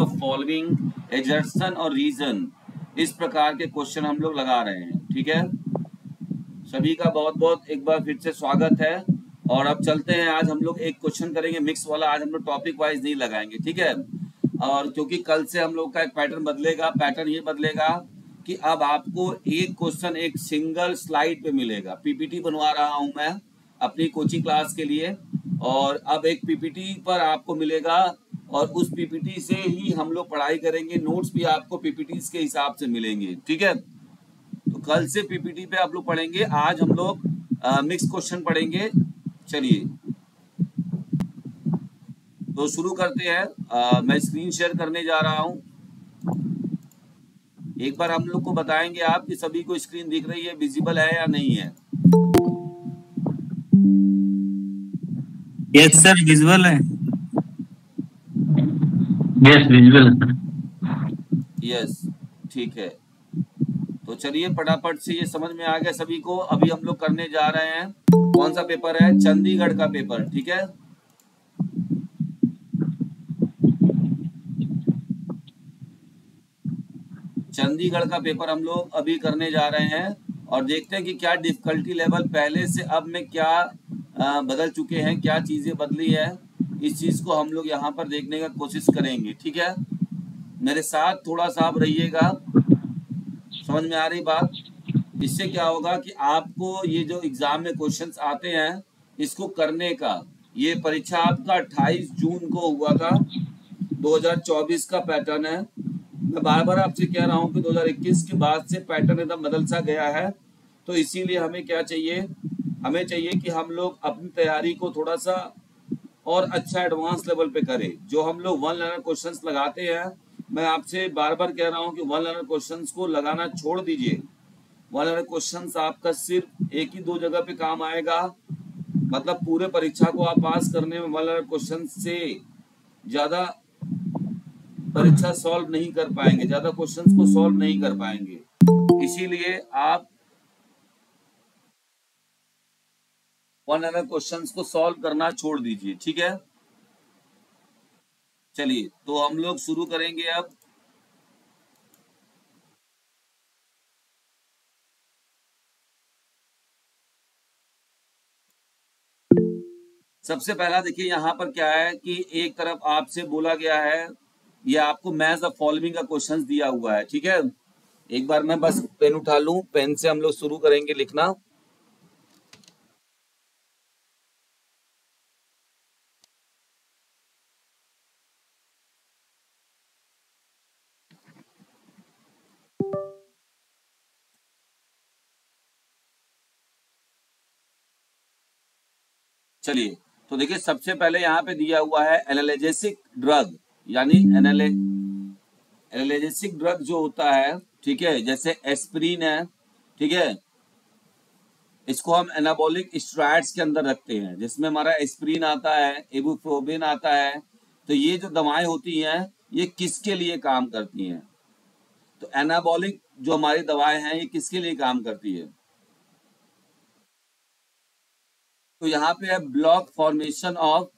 The following एजर्सन और reason, इस प्रकार के क्वेश्चन हम लोग लगा रहे हैं। ठीक है, सभी का बहुत बहुत एक बार फिर से स्वागत है। और अब चलते हैं, आज हम लोग एक क्वेश्चन करेंगे मिक्स वाला। आज हम लोग टॉपिक वाइज नहीं लगाएंगे, ठीक है। और क्योंकि कल से हम लोग का एक पैटर्न बदलेगा, पैटर्न ये बदलेगा कि अब आपको एक क्वेश्चन एक सिंगल स्लाइड पे मिलेगा। पीपीटी बनवा रहा हूं मैं अपनी कोचिंग क्लास के लिए, और अब एक पीपीटी पर आपको मिलेगा और उस पीपीटी से ही हम लोग पढ़ाई करेंगे। नोट्स भी आपको पीपीटी के हिसाब से मिलेंगे, ठीक है। तो कल से पीपीटी पे आप लोग पढ़ेंगे, आज हम लोग मिक्स क्वेश्चन पढ़ेंगे। चलिए तो शुरू करते हैं। मैं स्क्रीन शेयर करने जा रहा हूं। एक बार हम लोग को बताएंगे आप कि सभी को स्क्रीन दिख रही है, विजिबल है या नहीं है? यस सर, विजुअल है। Yes visual. यस, ठीक है। तो चलिए फटाफट से, ये समझ में आ गया सभी को। अभी हम लोग करने जा रहे हैं, कौन सा पेपर है? चंडीगढ़ का पेपर, ठीक है। चंडीगढ़ का पेपर हम लोग अभी करने जा रहे हैं और देखते हैं कि क्या डिफिकल्टी लेवल पहले से अब में क्या बदल चुके हैं, क्या चीजें बदली है। इस चीज को हम लोग यहाँ पर देखने का कोशिश करेंगे, ठीक है। मेरे साथ थोड़ा सा आप रहिएगा, समझ में आ रही बात? इससे क्या होगा कि आपको ये जो एग्जाम में क्वेश्चंस आते हैं इसको करने का, ये परीक्षा आपका 28 जून को हुआ था, 2024 का पैटर्न है। मैं बार बार आपसे कह रहा हूँ कि 2021 के बाद से पैटर्न एकदम बदल सा गया है। तो इसीलिए हमें क्या चाहिए, हमें चाहिए कि हम लोग अपनी तैयारी को थोड़ा सा और अच्छा एडवांस लेवल पे करें। जो हम लोग वन लाइनर क्वेश्चंस लगाते हैं, मैं आपसे बार बार कह रहा हूँ कि वन लाइनर क्वेश्चंस को लगाना छोड़ दीजिए। वन लाइनर क्वेश्चंस आपका सिर्फ एक ही दो जगह पे काम आएगा, मतलब पूरे परीक्षा को आप पास करने में वन लाइनर क्वेश्चन से ज्यादा परीक्षा सॉल्व नहीं कर पाएंगे, ज्यादा क्वेश्चंस को सॉल्व नहीं कर पाएंगे। इसीलिए आप वन लाइनर क्वेश्चंस को सॉल्व करना छोड़ दीजिए, ठीक है। चलिए तो हम लोग शुरू करेंगे अब। सबसे पहला देखिए यहाँ पर क्या है कि एक तरफ आपसे बोला गया है, ये आपको मैच द फॉलोइंग का क्वेश्चन दिया हुआ है, ठीक है। एक बार मैं बस पेन उठा लूं, पेन से हम लोग शुरू करेंगे लिखना। चलिए तो देखिए सबसे पहले यहाँ पे दिया हुआ है एनाल्जेसिक ड्रग, यानी एनाल्जेसिक ड्रग जो होता है, ठीक है, जैसे एस्पिरिन है, ठीक है, इसको हम एनाबॉलिक स्टेरॉइड्स के अंदर रखते हैं, जिसमें हमारा एस्पिरिन आता है, इबुप्रोफेन आता है। तो ये जो दवाएं होती हैं ये किसके लिए काम करती हैं? तो एनाबॉलिक जो हमारी दवाएं हैं ये किसके लिए काम करती है? तो यहाँ पे है ब्लॉक फॉर्मेशन ऑफ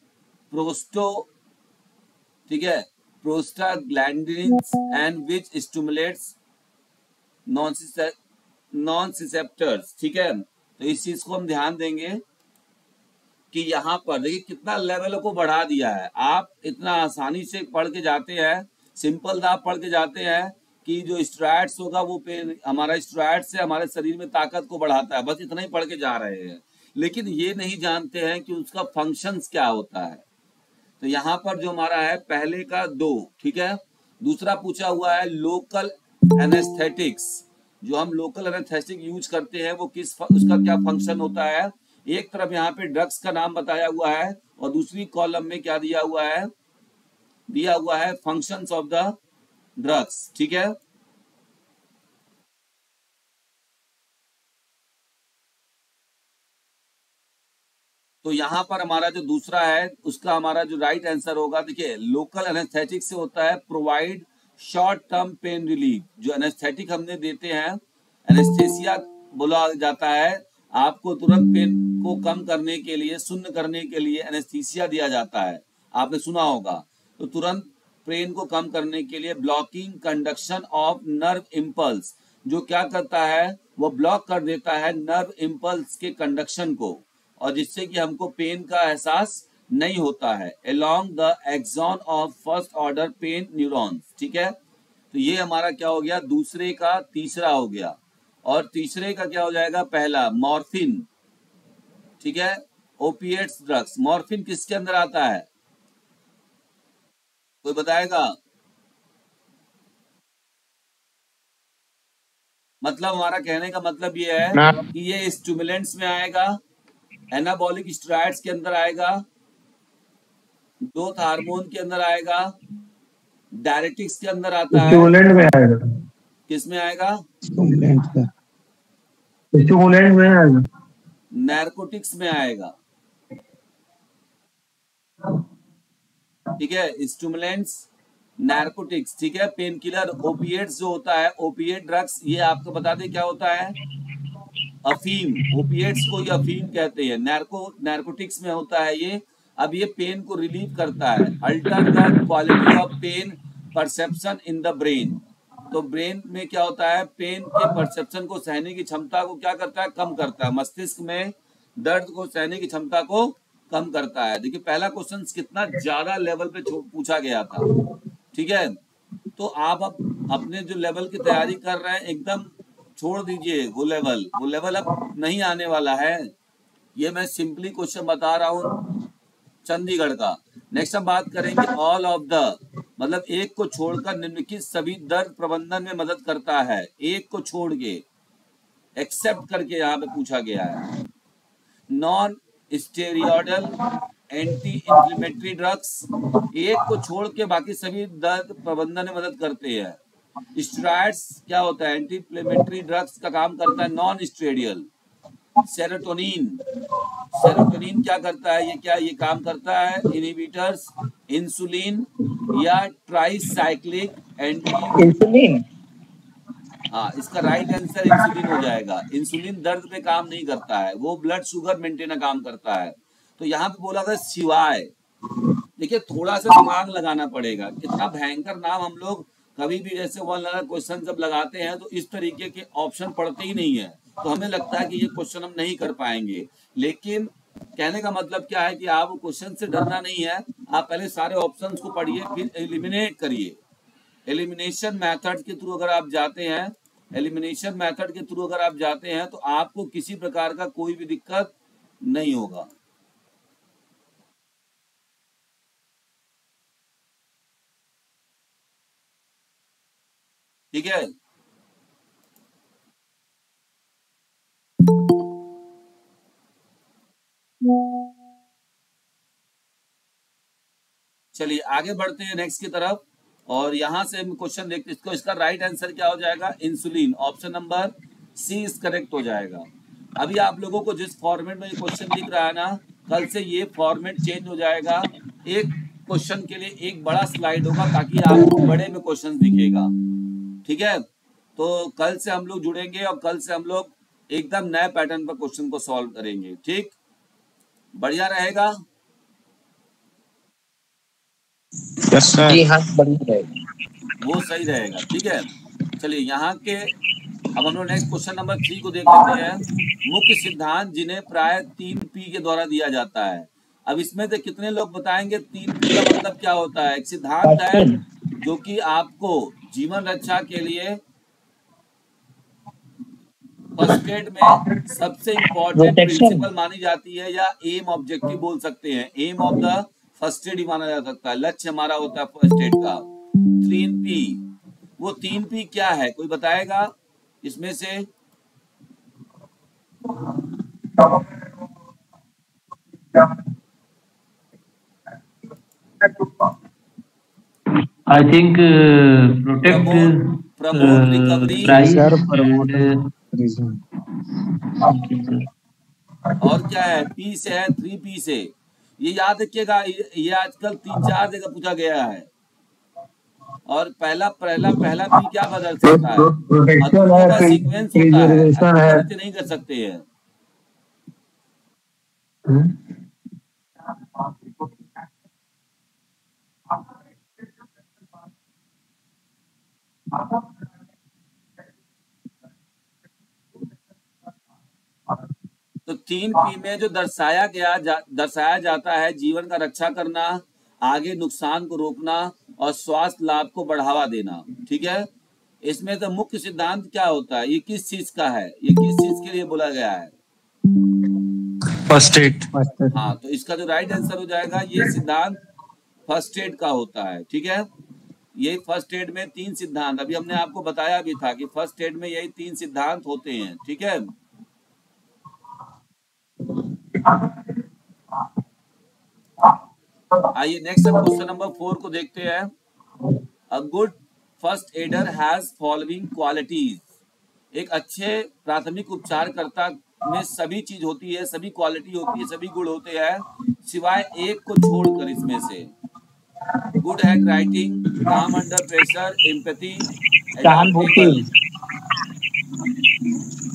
प्रोस्टो, ठीक है, prostaglandins and which stimulates non receptors, ठीक है। तो इस चीज को हम ध्यान देंगे कि यहाँ पर देखिए कितना लेवल को बढ़ा दिया है। आप इतना आसानी से पढ़ के जाते हैं, सिंपल सा आप पढ़ के जाते हैं कि जो स्टेरॉइड्स होगा वो हमारा स्टेरॉइड्स से हमारे शरीर में ताकत को बढ़ाता है, बस इतना ही पढ़ के जा रहे हैं, लेकिन ये नहीं जानते हैं कि उसका फंक्शंस क्या होता है। तो यहाँ पर जो हमारा है पहले का 2, ठीक है। दूसरा पूछा हुआ है लोकल एनेस्थेटिक्स, जो हम लोकल एनेस्थेटिक यूज करते हैं वो उसका क्या फंक्शन होता है। एक तरफ यहाँ पे ड्रग्स का नाम बताया हुआ है और दूसरी कॉलम में क्या दिया हुआ है फंक्शंस ऑफ द ड्रग्स, ठीक है। तो यहाँ पर हमारा जो दूसरा है उसका हमारा जो राइट आंसर होगा, देखिए लोकल एनेस्थेटिक से होता है provide short term pain relief. जो एनेस्थेटिक हमने देते हैं, एनेस्थेसिया बोला जाता है, आपको तुरंत पेन को कम करने के लिए, शून्य करने के लिए एनेस्थीसिया दिया जाता है, आपने सुना होगा। तो तुरंत पेन को कम करने के लिए blocking conduction of nerve impulse, जो क्या करता है वो ब्लॉक कर देता है नर्व इम्पल्स के कंडक्शन को, और जिससे कि हमको पेन का एहसास नहीं होता है along the axon of first order pain neurons. ठीक है, तो ये हमारा क्या हो गया, दूसरे का तीसरा हो गया। और तीसरे का क्या हो जाएगा, पहला मॉर्फिन। ठीक है, ओपिएट्स ड्रग्स, मॉर्फिन किसके अंदर आता है, कोई बताएगा? मतलब हमारा कहने का मतलब ये है ना कि ये स्टिमुलेंट्स में आएगा, एनाबॉलिक स्टेरॉइड्स के अंदर आएगा, ग्रोथ हार्मोन के अंदर आएगा, डायरेटिक्स के अंदर आता है। स्टिमुलेंट में आएगा, किस में आएगा, स्टिमुलेंट में आएगा, नैरकोटिक्स में आएगा। ठीक है, स्टिमुलेंट्स, नार्कोटिक्स, ठीक है, पेन किलर, ओपिएट्स जो होता है, ओपिएट ड्रग्स, ये आपको बता दें क्या होता है, अफीम, ओपिएट्स को ये अफीम कहते हैं। नार्कोटिक्स में होता है ये। अब ये पेन को रिलीव करता है, alter the quality of pain perception in the brain. तो ब्रेन में क्या होता है, पेन के परसेप्शन को सहने की क्षमता को क्या करता है, कम करता है। मस्तिष्क में दर्द को सहने की क्षमता को कम करता है। देखिए पहला क्वेश्चन कितना ज्यादा लेवल पे पूछा गया था। ठीक है, तो आप अब अपने जो लेवल की तैयारी कर रहे हैं एकदम छोड़ दीजिए, वो लेवल अब नहीं आने वाला है। ये मैं सिंपली क्वेश्चन बता रहा हूँ चंडीगढ़ का। नेक्स्ट हम बात करेंगे ऑल ऑफ द, मतलब एक को छोड़कर निम्नलिखित सभी दर्द प्रबंधन में मदद करता है। एक को छोड़ के, एक्सेप्ट करके यहाँ पे पूछा गया है। Non steroidal anti inflammatory drugs, एक को छोड़ के बाकी सभी दर्द प्रबंधन में मदद करते हैं। स्टेरॉइड्स क्या होता है, एंटी इंफ्लेमेटरी ड्रग्स का काम करता है। नॉन स्टेरॉयडल सेरोटोनिन, सेरोटोनिन क्या करता है, ये काम करता है इनहिबिटर्स इंसुलिन या ट्राइसाइक्लिक एंटी। इंसुलिन। हाँ, इसका राइट आंसर इंसुलिन हो जाएगा। इंसुलिन दर्द पे काम नहीं करता है, वो ब्लड शुगर मेंटेन काम करता है। तो यहाँ पे बोला था सिवाय, देखिए थोड़ा सा दिमाग लगाना पड़ेगा। कितना भयंकर नाम हम लोग कभी भी जैसे वन लाइनर क्वेश्चन जब लगाते हैं तो इस तरीके के ऑप्शन पढ़ते ही नहीं है, तो हमें लगता है कि ये क्वेश्चन हम नहीं कर पाएंगे। लेकिन कहने का मतलब क्या है कि आप क्वेश्चन से डरना नहीं है, आप पहले सारे ऑप्शंस को पढ़िए फिर एलिमिनेट करिए। एलिमिनेशन मेथड के थ्रू अगर आप जाते हैं, एलिमिनेशन मेथड के थ्रू अगर आप जाते हैं तो आपको किसी प्रकार का कोई भी दिक्कत नहीं होगा। ठीक है, चलिए आगे बढ़ते हैं नेक्स्ट की तरफ। और यहां से हम क्वेश्चन देखते हैं, इसको इसका राइट आंसर क्या हो जाएगा, insulin, option number C is correct हो जाएगा। अभी आप लोगों को जिस फॉर्मेट में ये क्वेश्चन दिख रहा है ना, कल से ये फॉर्मेट चेंज हो जाएगा। एक क्वेश्चन के लिए एक बड़ा स्लाइड होगा ताकि आपको बड़े में क्वेश्चन दिखेगा। ठीक है, तो कल से हम लोग जुड़ेंगे और कल से हम लोग एकदम नए पैटर्न पर क्वेश्चन को सॉल्व करेंगे। ठीक, बढ़िया रहेगा। Yes sir. जी हाँ, बढ़िया रहेगा, वो सही रहेगा। ठीक है, चलिए यहाँ के अब हम लोग नेक्स्ट क्वेश्चन नंबर 3 को देख लेते हैं। मुख्य सिद्धांत जिन्हें प्राय 3P के द्वारा दिया जाता है। अब इसमें से कितने लोग बताएंगे 3P का मतलब क्या होता है? एक सिद्धांत है जो कि आपको जीवन रक्षा के लिए फर्स्ट एड में सबसे इंपॉर्टेंट प्रोटेक्शन। प्रिंसिपल मानी जाती है, या एम ऑब्जेक्टिव बोल सकते हैं। Aim of the first aid ही माना जा सकता है, लक्ष्य हमारा होता है फर्स्ट एड का। 3P, वो 3P क्या है, कोई बताएगा इसमें से? I think protect, promote recovery, price, sir and promote something, sir. और क्या है, P से है, 3P से। ये याद रखिएगा, ये आजकल 3-4 जगह पूछा गया है। और पहला पहला पहला P क्या बदल सकता है? प्रोटेक्शन अतुल्यों है, का सीक्वेंस होता है, प्रिजर्वेशन है। गलती नहीं कर सकते हैं। तो 3P में जो दर्शाया जाता है जीवन का रक्षा करना, आगे नुकसान को रोकना और स्वास्थ्य लाभ को बढ़ावा देना। ठीक है, इसमें तो मुख्य सिद्धांत क्या होता है, ये किस चीज का है, ये किस चीज के लिए बोला गया है? First aid. हाँ, तो इसका जो राइट आंसर हो जाएगा, ये सिद्धांत फर्स्ट एड का होता है। ठीक है, ये फर्स्ट एड में 3 सिद्धांत अभी हमने आपको बताया भी था कि फर्स्ट एड में यही 3 सिद्धांत होते हैं। ठीक है, आइए नेक्स्ट हम क्वेश्चन नंबर 4 को देखते हैं। A good first adder has following qualities. एक अच्छे प्राथमिक उपचारकर्ता में सभी चीज होती है, सभी क्वालिटी होती है, सभी गुण होते हैं, सिवाय एक को छोड़कर। इसमें से गुड हैंड राइटिंग, काम अंडर प्रेशर, एम्पैथी, सहानुभूति।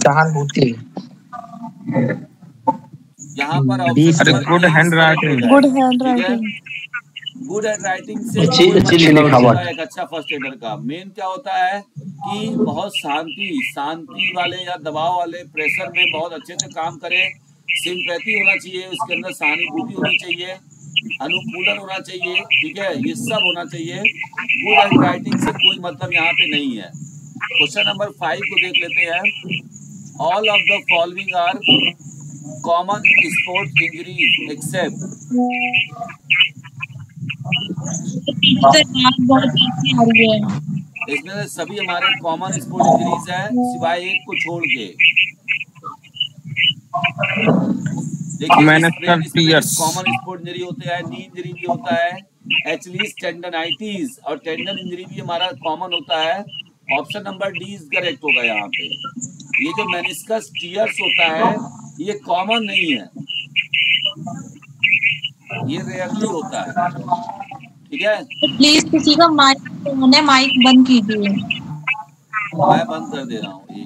सहानुभूति। यहाँ पर option number good hand writing. Good hand writing. Good hand writing से अच्छी लिखावट है एक अच्छा फर्स्ट एडर का। मेन क्या होता है कि बहुत शांति वाले या दबाव वाले प्रेशर में बहुत अच्छे से काम करे, सिंपैथी होना चाहिए, उसके अंदर सहानुभूति होनी चाहिए, अनुकूलन होना चाहिए। ठीक है, ये सब होना चाहिए। गुड हैंड राइटिंग से कोई मतलब यहाँ पे नहीं है। क्वेश्चन नंबर 5 को देख लेते हैं। All of the following are common sports injuries except. इसमें से सभी हमारे कॉमन स्पोर्ट इंजरीज है, सिवाय एक को छोड़ के। देखिए, कॉमन स्पोर्ट इंजरी होता है, नी इंजरी भी होता है, एचलीस टेंडनाइटिस और टेंडन इंजरी भी हमारा कॉमन होता है। Option number D is correct होगा यहाँ पे। ये जो मेनिस्कस टियर्स होता है, ये कॉमन नहीं है, ये रेयरली होता है। ठीक है, प्लीज किसी का माइक बंद कीजिए। मैं बंद कर दे रहा हूँ ये।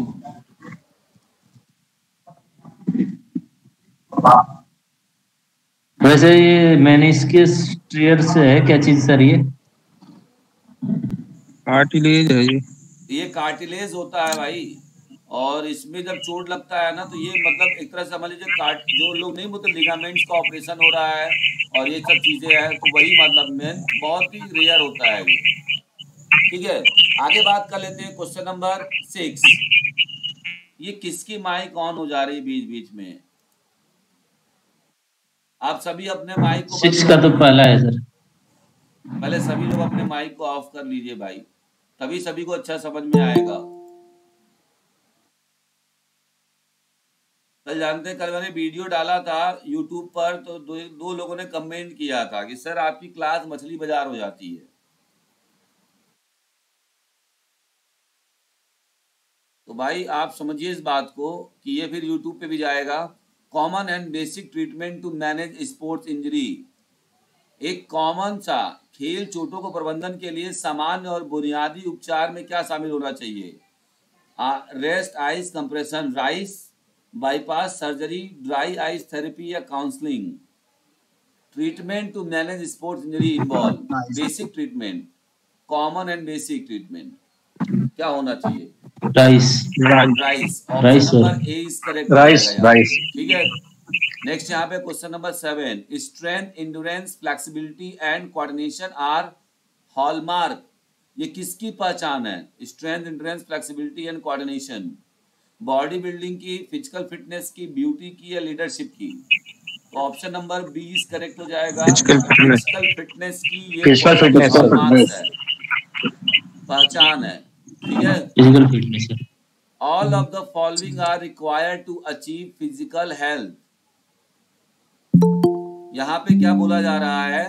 वैसे ये मेनिस्कस टियर्स है क्या चीज सर? ये कार्टिलेज है ये कार्टिलेज होता है भाई। और इसमें जब चोट लगता है ना, तो ये मतलब एक तरह से समझ लीजिए जो लोग नहीं बोलते लिगामेंट्स का ऑपरेशन हो रहा है और ये सब चीजें हैं, तो वही मतलब में बहुत ही रेयर होता है ये। ठीक है, आगे बात कर लेते हैं क्वेश्चन नंबर 6। ये किसकी माइक ऑन हो जा रही है बीच बीच में? आप सभी अपने माइक को 6 का तो पहला है सर। पहले सभी लोग अपने माइक को ऑफ कर लीजिए भाई, तभी सभी को अच्छा समझ में आएगा। कल जानते हैं, कल मैंने वीडियो डाला था यूट्यूब पर, तो दो लोगों ने कमेंट किया था कि सर आपकी क्लास मछली बाजार हो जाती है। तो भाई आप समझिए इस बात को कि ये फिर यूट्यूब पे भी जाएगा। Common and basic treatment to manage sports injury. एक कॉमन सा खेल चोटों को प्रबंधन के लिए सामान्य और बुनियादी उपचार में क्या शामिल होना चाहिए? Rest ice compression, RICE, bypass surgery, dry ice therapy या counselling. Treatment to manage sports injury involve basic treatment, common and basic treatment. क्या होना चाहिए? RICE. Option number A is correct. RICE. ठीक है, नेक्स्ट यहाँ पे question number 7। Strength, endurance, flexibility and coordination are hallmark. ये किसकी पहचान है? Strength, endurance, flexibility and coordination. Body building की, फिजिकल फिटनेस की, ब्यूटी की या लीडरशिप की? तो option number B is correct हो जाएगा। फिजिकल फिटनेस की ये हॉलमार्क्स है, पहचान है। ठीक है, फिजिकल फिटनेस है। All of the following are required to achieve physical health. यहाँ पे क्या बोला जा रहा है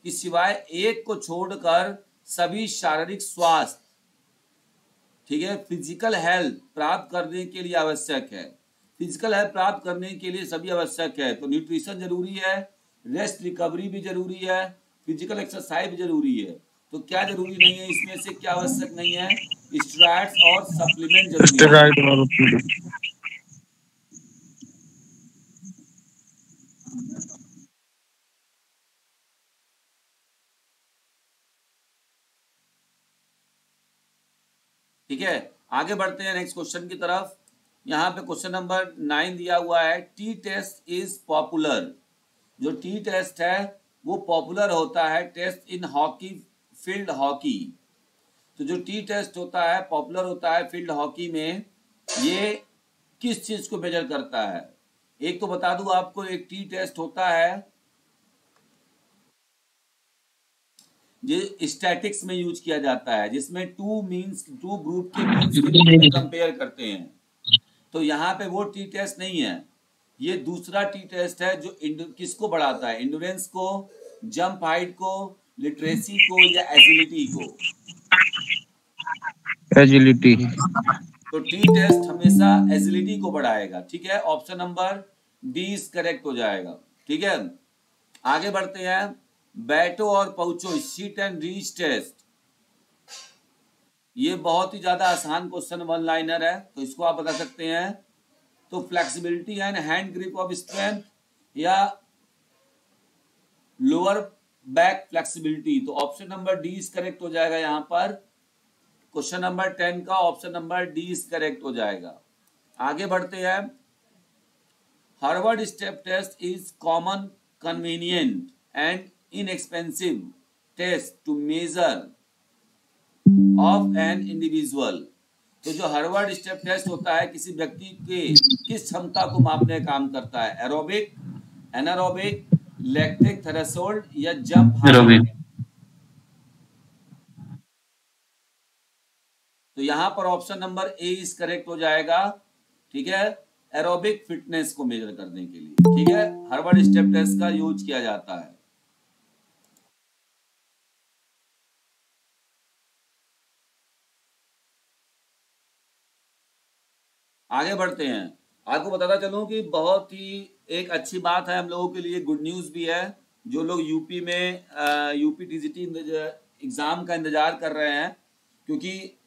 कि सिवाय एक को छोड़कर सभी शारीरिक स्वास्थ्य, ठीक है, फिजिकल हेल्थ प्राप्त करने के लिए आवश्यक है। फिजिकल हेल्थ प्राप्त करने के लिए सभी आवश्यक है। तो न्यूट्रिशन जरूरी है, रेस्ट रिकवरी भी जरूरी है, फिजिकल एक्सरसाइज भी जरूरी है। तो क्या जरूरी नहीं है इसमें से? क्या आवश्यक नहीं है? स्टेरॉइड्स और सप्लीमेंट जरूरी है। ठीक है, आगे बढ़ते हैं नेक्स्ट क्वेश्चन की तरफ। यहाँ पे क्वेश्चन नंबर 9 दिया हुआ है, टी टेस्ट इज पॉपुलर। जो टी टेस्ट है वो पॉपुलर होता है test in hockey, field hockey. तो जो टी टेस्ट होता है पॉपुलर होता है फील्ड हॉकी में, ये किस चीज को मेजर करता है? एक तो बता दूं आपको, एक टी टेस्ट होता है जो स्टैटिक्स में यूज किया जाता है, जिसमें टू ग्रुप के मीन्स के कंपेयर करते हैं। तो यहाँ पे वो टी टेस्ट नहीं है, ये दूसरा टी टेस्ट है जो किसको बढ़ाता है, एंड्योरेंस को, जंप हाइट को, लिटरेसी को, या एजिलिटी को? एजिलिटी। तो टी टेस्ट हमेशा एजिलिटी को बढ़ाएगा। ठीक है, option number D is correct हो जाएगा। ठीक है, आगे बढ़ते हैं। बैटो और पहुंचो, सीट एंड रीच टेस्ट, ये बहुत ही ज्यादा आसान क्वेश्चन, वन लाइनर है, तो इसको आप बता सकते हैं। तो flexibility and hand grip of strength या लोअर बैक फ्लेक्सिबिलिटी, तो option number D is correct हो जाएगा। यहां पर क्वेश्चन नंबर 10 का option number D is correct हो जाएगा। आगे बढ़ते हैं। Harvard step test is common, convenient and inexpensive test to measure of an individual. तो जो हार्वर्ड स्टेप टेस्ट होता है किसी व्यक्ति के किस क्षमता को मापने का काम करता है? एरोबिक, एनारोबिक, लैक्टिक थ्रेशोल्ड या जंप हाइट? तो यहां पर option number A is correct हो जाएगा। ठीक है, एरोबिक फिटनेस को मेजर करने के लिए, ठीक है, हार्वर्ड स्टेप टेस्ट का यूज किया जाता है। आगे बढ़ते हैं। आपको बताता चलूं कि बहुत ही एक अच्छी बात है हम लोगों के लिए, गुड न्यूज भी है। जो लोग यूपी में यूपी टीजीटी एग्जाम का इंतजार कर रहे हैं, क्योंकि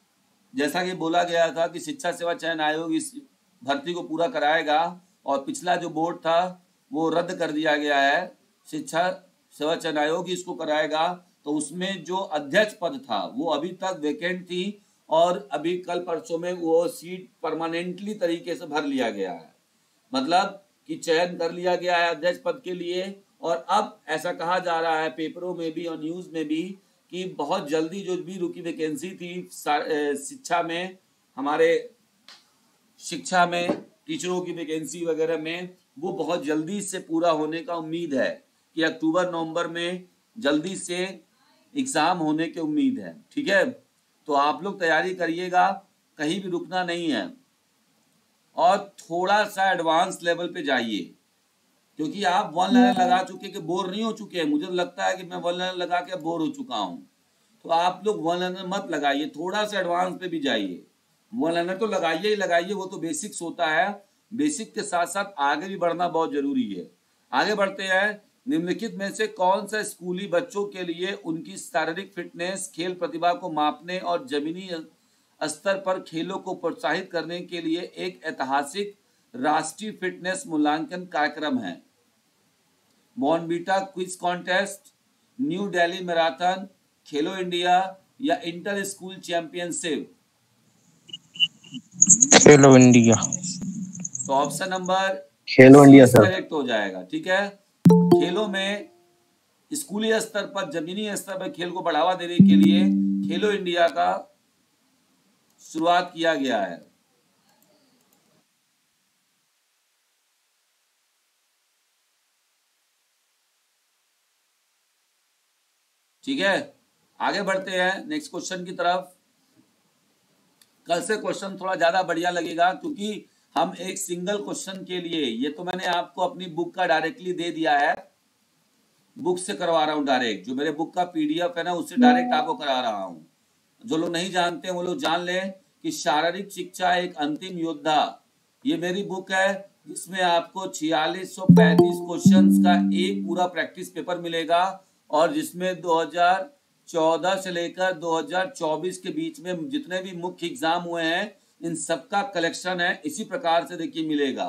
जैसा कि बोला गया था कि शिक्षा सेवा चयन आयोग इस भर्ती को पूरा कराएगा, और पिछला जो बोर्ड था वो रद्द कर दिया गया है, शिक्षा सेवा चयन आयोग इसको कराएगा। तो उसमें जो अध्यक्ष पद था वो अभी तक वेकेंट थी, और अभी कल परसों में वो सीट परमानेंटली तरीके से भर लिया गया है, मतलब कि चयन कर लिया गया है अध्यक्ष पद के लिए। और अब ऐसा कहा जा रहा है पेपरों में भी और न्यूज में भी कि बहुत जल्दी जो भी रुकी वैकेंसी थी शिक्षा में, हमारे शिक्षा में टीचरों की वैकेंसी वगैरह में, वो बहुत जल्दी से पूरा होने का उम्मीद है कि अक्टूबर नवंबर में जल्दी से एग्जाम होने की उम्मीद है। ठीक है, तो आप लोग तैयारी करिएगा, कहीं भी रुकना नहीं है, और थोड़ा सा एडवांस लेवल पे जाइए, क्योंकि आप वन लाइनर लगा चुके कि बोर नहीं हो चुके हैं। मुझे तो लगता है कि मैं वन लाइनर लगा के बोर हो चुका हूं, तो आप लोग वन लाइनर मत लगाइए, थोड़ा सा एडवांस पे भी जाइए। वन लाइनर तो लगाइए ही लगाइए, वो तो बेसिक्स होता है, बेसिक के साथ साथ आगे भी बढ़ना बहुत जरूरी है। आगे बढ़ते हैं। निम्नलिखित में से कौन सा स्कूली बच्चों के लिए उनकी शारीरिक फिटनेस, खेल प्रतिभा को मापने और जमीनी स्तर पर खेलों को प्रोत्साहित करने के लिए एक ऐतिहासिक राष्ट्रीय फिटनेस मूल्यांकन कार्यक्रम है? Bournvita quiz contest, new Delhi marathon, खेलो इंडिया या इंटर स्कूल चैंपियनशिप? खेलो इंडिया। तो ऑप्शन नंबर खेलो इंडिया सर करेक्ट हो जाएगा। ठीक है, खेलों में स्कूली स्तर पर, जमीनी स्तर पर खेल को बढ़ावा देने के लिए खेलो इंडिया का शुरुआत किया गया है। ठीक है, आगे बढ़ते हैं नेक्स्ट क्वेश्चन की तरफ। कल से क्वेश्चन थोड़ा ज्यादा बढ़िया लगेगा, क्योंकि हम एक सिंगल क्वेश्चन के लिए, ये तो मैंने आपको अपनी बुक का डायरेक्टली दे दिया है, बुक से करवा रहा हूँ डायरेक्ट, जो मेरे बुक का पीडीएफ है ना, उससे डायरेक्ट आपको करा रहा हूँ। जो लोग नहीं जानते हैं वो लोग जान लें कि शारीरिक शिक्षा एक अंतिम योद्धा, ये मेरी बुक है, जिसमें आपको 4635 क्वेश्चंस का एक पूरा प्रैक्टिस पेपर मिलेगा, और जिसमें 2014 से लेकर 2024 के बीच में जितने भी मुख्य एग्जाम हुए हैं इन सबका कलेक्शन है। इसी प्रकार से देखिए मिलेगा।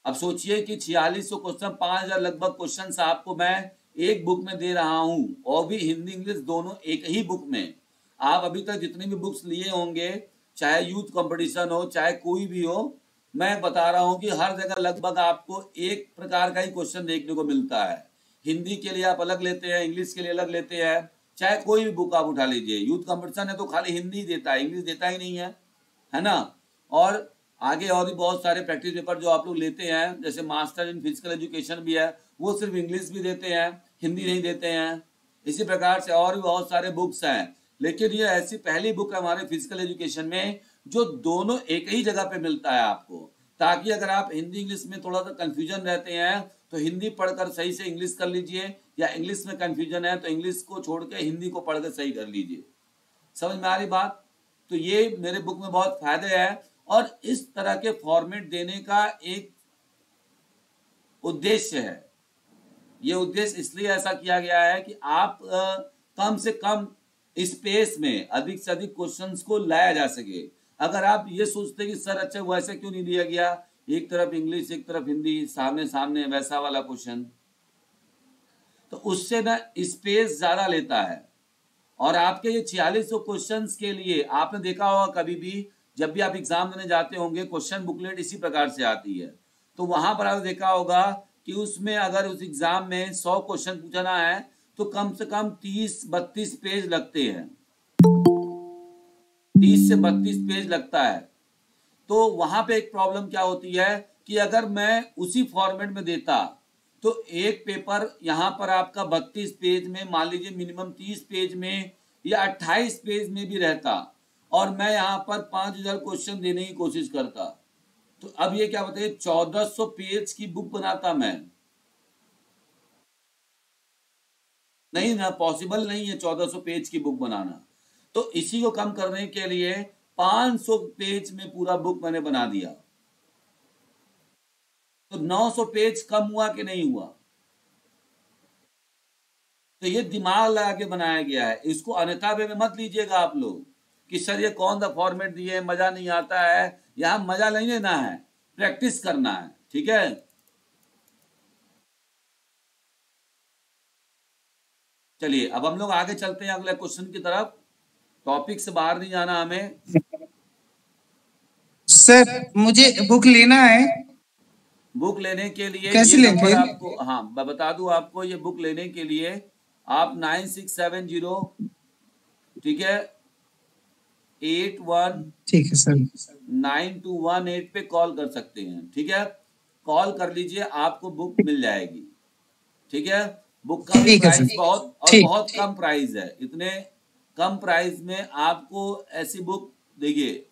अब सोचिए कि 4600 क्वेश्चन, 5000 लगभग क्वेश्चन आपको मैं एक बुक में दे रहा हूं, और भी हिंदी इंग्लिश दोनों एक ही बुक में। आप अभी तक जितने भी बुक्स लिए होंगे चाहे यूथ कंपटीशन हो, चाहे कोई भी हो, मैं बता रहा हूं कि हर जगह लगभग आपको एक प्रकार का ही क्वेश्चन देखने को मिलता है। हिंदी के लिए आप अलग लेते हैं, इंग्लिश के लिए अलग लेते हैं, चाहे कोई भी बुक आप उठा लीजिए। यूथ कंपटीशन है तो खाली हिंदी देता है, इंग्लिश देता ही नहीं है ना। और आगे और भी बहुत सारे प्रैक्टिस पेपर जो आप लोग लेते हैं, जैसे मास्टर इन फिजिकल एजुकेशन भी है, वो सिर्फ इंग्लिश भी देते हैं, हिंदी नहीं देते हैं। इसी प्रकार से और भी बहुत सारे बुक्स हैं, लेकिन ये ऐसी पहली बुक है हमारे फिजिकल एजुकेशन में जो दोनों एक ही जगह पे मिलता है आपको, ताकि अगर आप हिंदी इंग्लिश में थोड़ा सा कंफ्यूजन रहते हैं तो हिंदी पढ़कर सही से इंग्लिश कर लीजिए, या इंग्लिश में कंफ्यूजन है तो इंग्लिश को छोड़ के हिंदी को पढ़कर सही कर लीजिए। समझ में आ रही बात? तो ये मेरे बुक में बहुत फायदे हैं, और इस तरह के फॉर्मेट देने का एक उद्देश्य है। ये उद्देश्य इसलिए ऐसा किया गया है कि आप कम से कम स्पेस में अधिक से अधिक क्वेश्चंस को लाया जा सके। अगर आप ये सोचते कि सर अच्छा वैसे क्यों नहीं दिया गया, एक तरफ इंग्लिश एक तरफ हिंदी, सामने सामने वैसा वाला क्वेश्चन, तो उससे ना स्पेस ज्यादा लेता है। और आपके ये 4600 क्वेश्चंस के लिए आपने देखा होगा कभी भी जब भी आप एग्जाम देने जाते होंगे, क्वेश्चन बुकलेट इसी प्रकार से आती है। तो वहां पर आपने देखा होगा कि उसमें अगर उस एग्जाम में 100 क्वेश्चन पूछना है तो कम से कम 30-32 पेज लगते हैं, 30 से 32 पेज लगता है। तो वहां पे एक प्रॉब्लम क्या होती है कि अगर मैं उसी फॉर्मेट में देता तो एक पेपर यहां पर आपका 32 पेज में, मान लीजिए मिनिमम 30 पेज में या 28 पेज में भी रहता, और मैं यहां पर 5000 क्वेश्चन देने की कोशिश करता, तो अब ये क्या बताइए 1400 पेज की बुक बनाता मैं। नहीं ना, पॉसिबल नहीं है 1400 पेज की बुक बनाना। तो इसी को कम करने के लिए 500 पेज में पूरा बुक मैंने बना दिया। तो 900 पेज कम हुआ कि नहीं हुआ? तो ये दिमाग लगा के बनाया गया है, इसको अन्यथा वे में मत लीजिएगा आप लोग कि सर ये कौन सा फॉर्मेट दिए, मजा नहीं आता है। यहां मजा नहीं लेना है, प्रैक्टिस करना है, ठीक है। चलिए अब हम लोग आगे चलते हैं अगले क्वेश्चन की तरफ। टॉपिक से बाहर नहीं जाना हमें। सर मुझे बुक लेना है, बुक लेने के लिए कैसे ये लें नंबर फिर? आपको, हाँ मैं बता दूं आपको, ये बुक लेने के लिए आप 9670, ठीक है, 81 ठीक है सर। 9218 पे कॉल कर सकते हैं, ठीक है। कॉल कर लीजिए, आपको बुक मिल जाएगी, ठीक है। बुक का भी ठीक है प्राइस सर। बहुत और ठीक। बहुत कम प्राइस है। इतने कम प्राइस में आपको ऐसी बुक, देखिए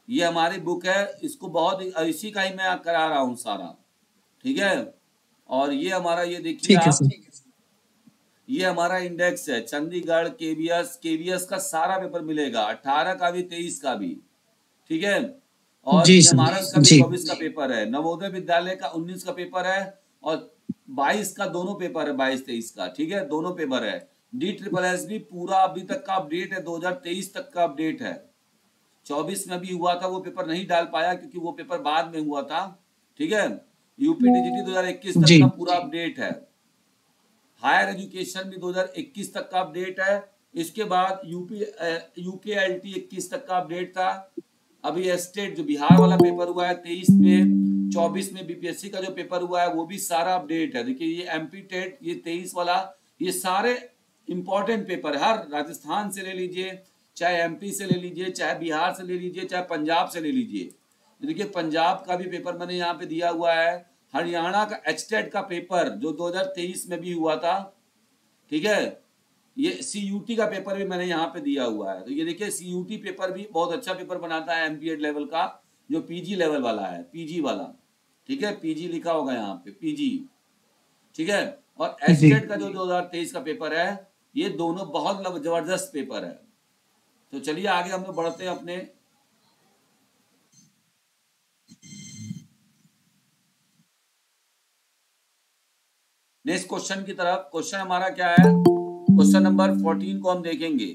ये हमारी बुक है, इसको बहुत इसी का ही मैं करा रहा हूं सारा, ठीक है। और ये हमारा, ये देखिए ठीक है आप, सर। ये हमारा इंडेक्स है चंडीगढ़ केवीएस का सारा पेपर मिलेगा, 18 का भी 23 का भी, ठीक है। और जी ये सर। हमारा का भी जी 24 का पेपर है, नवोदय विद्यालय का 19 का पेपर है, और 22 का दोनों पेपर है, 22-23 का, ठीक है, दोनों पेपर है। DSSS भी पूरा अभी तक का अपडेट है, 2023 तक का अपडेट है। 24 में भी हुआ था वो पेपर नहीं डाल पाया क्योंकि वो पेपर बाद में हुआ था, ठीक है। यूपीटीजीटी 2021 तक जी। का पूरा अपडेट है। हायर एजुकेशन भी 2021 तक का अपडेट है। इसके बाद यूकेएलटी 21 तक का अपडेट था। अभी स्टेट जो बिहार वाला पेपर हुआ है 23 में, 24 में बीपीएससी का जो पेपर हुआ है वो भी सारा अपडेट है। देखिए ये एमपी टेट, ये 23 वाला, ये सारे इंपॉर्टेंट पेपर है। हर राजस्थान से ले लीजिए, चाहे एमपी से ले लीजिए, चाहे बिहार से ले लीजिए, चाहे पंजाब से ले लीजिए। देखिए पंजाब का भी पेपर मैंने यहाँ पे दिया हुआ है। हरियाणा का एचटेट का पेपर जो 2023 में भी हुआ था, ठीक है। ये सीयूटी का पेपर भी मैंने यहाँ पे दिया हुआ है। तो ये देखिए सीयूटी पेपर भी बहुत अच्छा पेपर बनाता है एमपीएड लेवल का, जो पीजी लेवल वाला है, पीजी वाला, ठीक है, पीजी लिखा होगा यहाँ पे, पीजी, ठीक है। और एचटेट का जो 2023 का पेपर है, ये दोनों बहुत जबरदस्त पेपर है। तो चलिए आगे हम लोग बढ़ते हैं अपने नेक्स्ट क्वेश्चन की तरफ। क्वेश्चन हमारा क्या है, क्वेश्चन नंबर 14 को हम देखेंगे।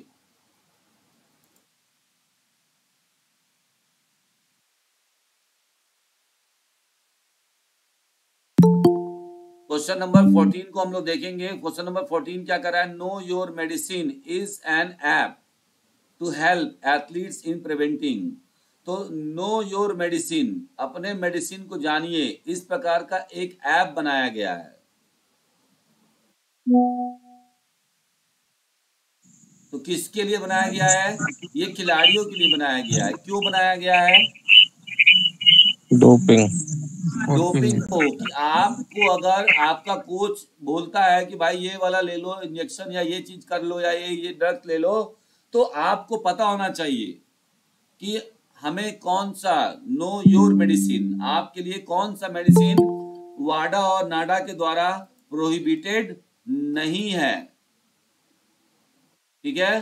क्वेश्चन नंबर 14 को हम लोग देखेंगे। क्वेश्चन नंबर 14 क्या कर रहा है, know your medicine is an app to help athletes in preventing. तो नो योर मेडिसिन, अपने मेडिसिन को जानिए, इस प्रकार का एक ऐप बनाया गया है। तो किसके लिए बनाया गया है? ये खिलाड़ियों के लिए बनाया गया है। क्यों बनाया गया है? डोपिंग। डोपिंग को, कि आपको अगर आपका कोच बोलता है कि भाई ये वाला ले लो इंजेक्शन, या ये चीज कर लो, या ये ड्रग्स ले लो, तो आपको पता होना चाहिए कि हमें कौन सा, नो योर मेडिसिन, आपके लिए कौन सा मेडिसिन वाडा और नाडा के द्वारा प्रोहिबिटेड नहीं है। ठीक है,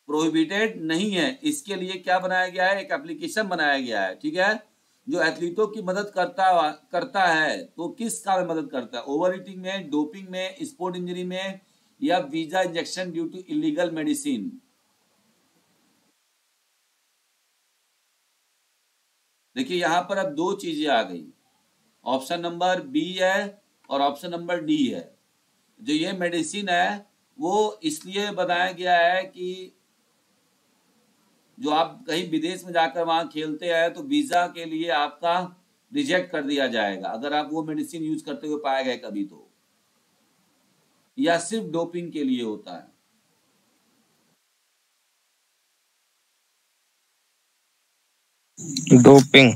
प्रोहिबिटेड नहीं है। इसके लिए क्या बनाया गया है? एक एप्लीकेशन बनाया गया है। ठीक है, जो एथलीटों की मदद करता है। तो किस काम में मदद करता है? ओवर ईटिंग में, डोपिंग में, स्पोर्ट इंजरी में, या वीजा injection due to illegal medicine. देखिए यहां पर अब दो चीजें आ गई, ऑप्शन नंबर बी है और ऑप्शन नंबर डी है। जो ये मेडिसिन है वो इसलिए बनाया गया है कि जो आप कहीं विदेश में जाकर वहां खेलते हैं तो वीजा के लिए आपका रिजेक्ट कर दिया जाएगा अगर आप वो मेडिसिन यूज करते हुए पाए गए कभी तो, या सिर्फ डोपिंग के लिए होता है। Doping.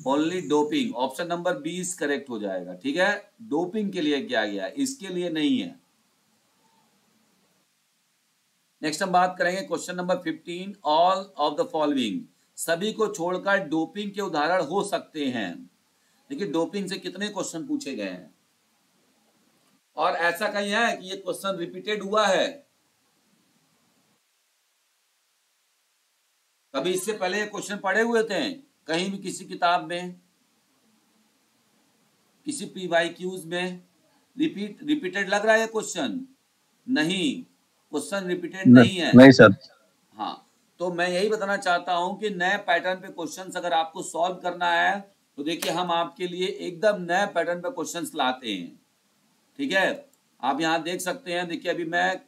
Only doping, option number B is correct हो जाएगा। ठीक है, डोपिंग के लिए किया गया, इसके लिए नहीं है। नेक्स्ट हम बात करेंगे question number 15, all of the following, सभी को छोड़कर डोपिंग के उदाहरण हो सकते हैं। देखिए डोपिंग से कितने क्वेश्चन पूछे गए हैं, और ऐसा कहीं है कि ये क्वेश्चन रिपीटेड हुआ है? कभी इससे पहले ये क्वेश्चन पढ़े हुए थे कहीं भी किसी किताब में, किसी PYQs में? रिपीटेड लग रहा है ये क्वेश्चन? नहीं, क्वेश्चन रिपीटेड नहीं है। नहीं सर। हाँ, तो मैं यही बताना चाहता हूं कि नए पैटर्न पे क्वेश्चंस अगर आपको सॉल्व करना है तो देखिए हम आपके लिए एकदम नए पैटर्न पे क्वेश्चंस लाते हैं। ठीक है, आप यहाँ देख सकते हैं। देखिए अभी मैं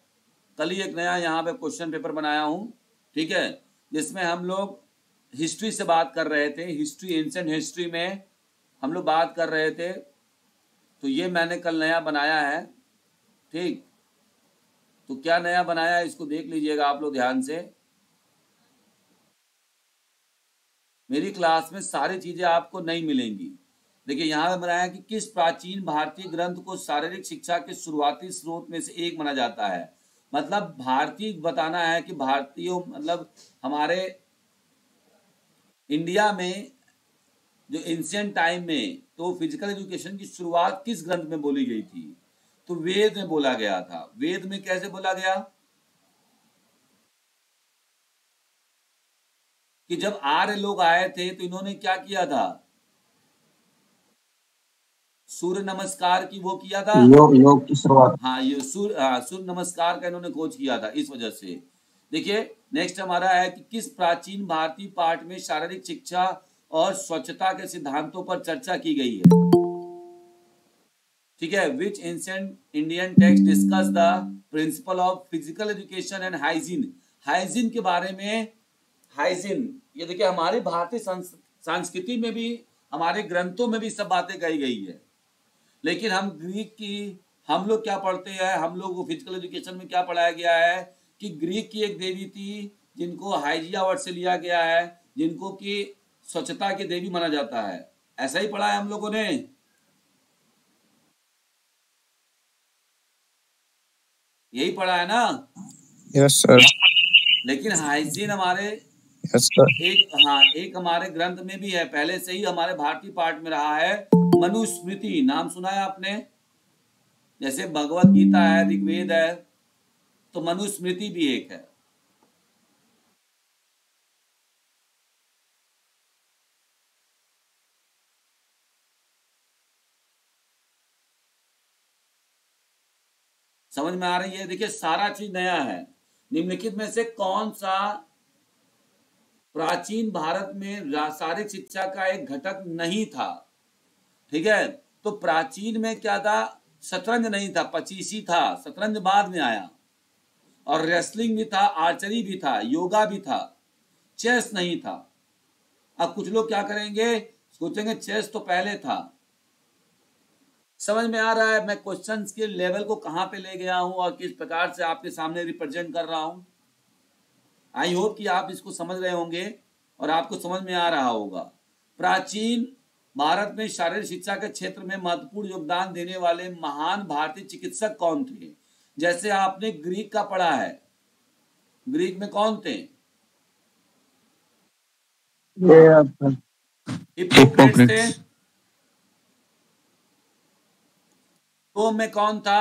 कल ही एक नया यहाँ पे क्वेश्चन पेपर बनाया हूँ। ठीक है, जिसमें हम लोग हिस्ट्री से बात कर रहे थे, हिस्ट्री, एंशिएंट हिस्ट्री में हम लोग बात कर रहे थे। तो ये मैंने कल नया बनाया है। ठीक, तो क्या नया बनाया है इसको देख लीजिएगा आप लोग ध्यान से। मेरी क्लास में सारी चीजें आपको नहीं मिलेंगी। देखिए यहाँ बनाया कि किस प्राचीन भारतीय ग्रंथ को शारीरिक शिक्षा के शुरुआती स्रोत में से एक माना जाता है। मतलब भारतीय बताना है कि भारतीयों, मतलब हमारे इंडिया में जो एंशिएंट टाइम में तो फिजिकल एजुकेशन की शुरुआत किस ग्रंथ में बोली गई थी? तो वेद में बोला गया था। वेद में कैसे बोला गया? कि जब आर्य लोग आए थे तो इन्होंने क्या किया था? सूर्य नमस्कार की वो किया था, योग की शुरुआत। हाँ ये सूर्य नमस्कार का इन्होंने खोज किया था, इस वजह से। देखिए नेक्स्ट हमारा है कि किस प्राचीन भारतीय पाठ में शारीरिक शिक्षा और स्वच्छता के सिद्धांतों पर चर्चा की गई है? ठीक है, which ancient Indian text discuss the principle of physical education and hygiene? Hygiene के बारे में, हाइजीन ये देखिए हमारी भारतीय संस्कृति में भी, हमारे ग्रंथों में भी सब बातें कही गई है। लेकिन हम ग्रीक की, हम लोग क्या पढ़ते हैं, हम लोग को फिजिकल एजुकेशन में क्या पढ़ाया गया है कि ग्रीक की एक देवी थी जिनको हाइजिया वर्ड से लिया गया है, जिनको कि स्वच्छता की देवी माना जाता है। ऐसा ही पढ़ा है हम लोगों ने, यही पढ़ा है ना? Yes sir. लेकिन हाइजीन हमारे यस सर। एक हमारे ग्रंथ में भी है, पहले से ही हमारे भारतीय पाठ में रहा है। मनुस्मृति नाम सुना है आपने? जैसे भगवत गीता है, ऋग्वेद है, तो मनुस्मृति भी एक है। समझ में आ रही है? देखिए सारा चीज नया है। निम्नलिखित में से कौन सा प्राचीन भारत में शारीरिक शिक्षा का एक घटक नहीं था? ठीक है, तो प्राचीन में क्या था? शतरंज नहीं था, पचीसी था। शतरंज बाद में आया। और रेसलिंग भी था, आर्चरी भी था, योगा भी था, चेस नहीं था। अब कुछ लोग क्या करेंगे, सोचेंगे चेस तो पहले था। समझ में आ रहा है मैं क्वेश्चंस के लेवल को कहां पे ले गया हूं और किस प्रकार से आपके सामने रिप्रेजेंट कर रहा हूं। आई होप कि आप इसको समझ रहे होंगे और आपको समझ में आ रहा होगा। प्राचीन भारत में शारीरिक शिक्षा के क्षेत्र में महत्वपूर्ण योगदान देने वाले महान भारतीय चिकित्सक कौन थे? जैसे आपने ग्रीक का पढ़ा है, ग्रीक में कौन थे? हिप्पोक्रेट्स थे। रोम में कौन था?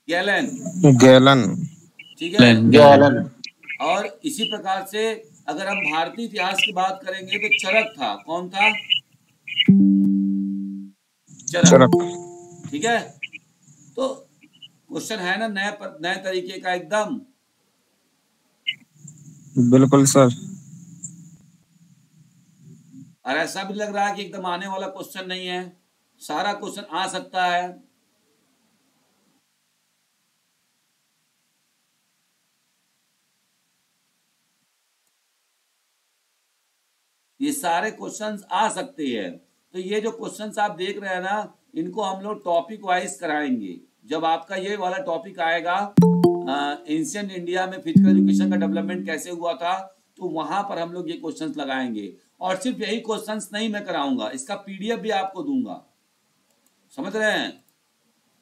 गैलन। ठीक है, गैलन। और इसी प्रकार से अगर हम भारतीय इतिहास की बात करेंगे तो चरक था। कौन था? चरक। ठीक है, तो क्वेश्चन है ना नए तरीके का एकदम। बिल्कुल सर। और ऐसा भी लग रहा है कि एकदम आने वाला क्वेश्चन नहीं है, सारा क्वेश्चन आ सकता है। ये सारे क्वेश्चंस आ सकते हैं। तो ये जो क्वेश्चंस आप देख रहे हैं ना, इनको हम लोग टॉपिक वाइज कराएंगे। जब आपका ये वाला टॉपिक आएगा एंशिएंट इंडिया में फिजिकल एजुकेशन का डेवलपमेंट कैसे हुआ था, तो वहां पर हम लोग ये क्वेश्चंस लगाएंगे। और सिर्फ यही क्वेश्चंस नहीं मैं कराऊंगा, इसका पीडीएफ भी आपको दूंगा। समझ रहे हैं?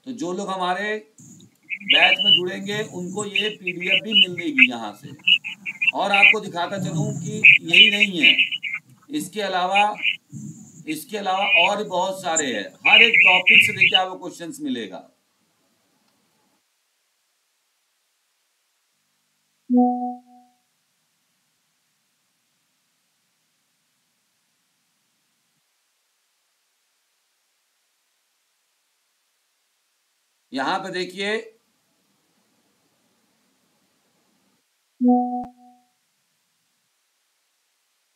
तो जो लोग हमारे बैच में जुड़ेंगे उनको ये पीडीएफ भी मिलेगी यहाँ से। और आपको दिखाता चलूं कि यही नहीं है, इसके अलावा और बहुत सारे हैं। हर एक टॉपिक से देखिए आपको क्वेश्चंस मिलेगा। यहां पे देखिए,